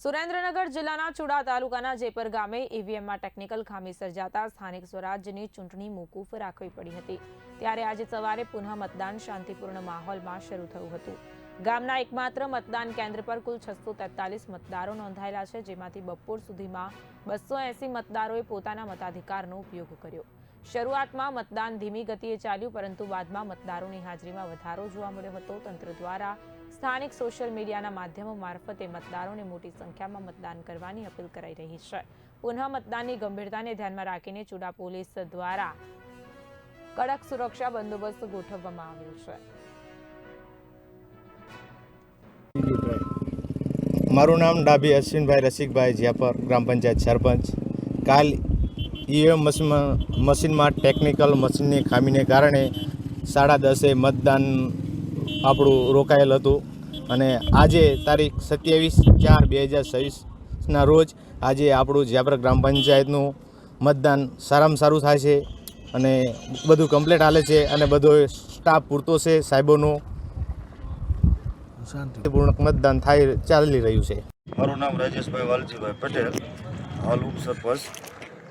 સુરેન્દ્રનગર જિલ્લાના ચુડા તાલુકાના જેપર ગામે ઈવીએમમાં ટેકનિકલ ખામી સર્જાતા સ્થાનિક સ્વરાજ્યની ચૂંટણી મોકૂફ રાખવી પડી હતી। ત્યારે આજે સવારે પુનઃ મતદાન શાંતિપૂર્ણ માહોલમાં શરૂ થયું હતું। ગામના એકમાત્ર મતદાન કેન્દ્ર પર કુલ 643 મતદારો નોંધાયેલા છે, જેમાંથી બપોર સુધીમાં 280 મતદારોએ પોતાના મતાધિકારનો ઉપયોગ કર્યો। શરૂઆતમાં મતદાન ધીમી ગતિએ ચાલ્યું, પરંતુ બાદમાં મતદારોની હાજરીમાં વધારો જોવા મળ્યો હતો। તંત્ર દ્વારા સ્થાનિક સોશિયલ મીડિયાના માધ્યમો મારફતે મતદારોને મોટી સંખ્યામાં મતદાન કરવાની અપીલ કરાઈ રહી છે। પુનઃ મતદાનની ગંભીરતાને ધ્યાનમાં રાખીને ચુડા પોલીસ દ્વારા કડક સુરક્ષા બંદોબસ્ત ગોઠવવામાં આવ્યો છે। મારું નામ ડાભી અશ્વિનભાઈ રસિકભાઈ જેપર, ગ્રામ પંચાયત સરપંચ। કાલ ઈવીએમ મશીનમાં ટેકનિકલ મશીનની ખામીને કારણે 10:30 મતદાન આપણું રોકાયેલ હતું અને આજે તારીખ 27/4/2026ના રોજ આજે આપણું જેપર ગ્રામ પંચાયતનું મતદાન સારામાં સારું થાય છે અને બધું કમ્પ્લીટ હાલે છે અને બધો સ્ટાફ પૂરતો છે। સાહેબોનું શાંતિપૂર્ણ મતદાન ચાલી રહ્યું છે। મારું નામ રાજેશભાઈ વાલજીભાઈ પટેલ, હાલ ઉપસરપંચ।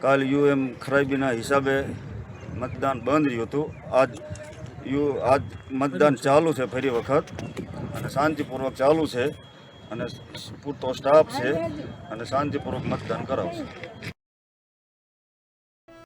કાલ યુએમ ખરાબીના હિસાબે મતદાન બંધ રહ્યું હતું। આજ મતદાન ચાલુ છે ફરી વખત અને શાંતિપૂર્વક ચાલુ છે અને પૂરતો સ્ટાફ છે અને શાંતિપૂર્વક મતદાન કરાવશે।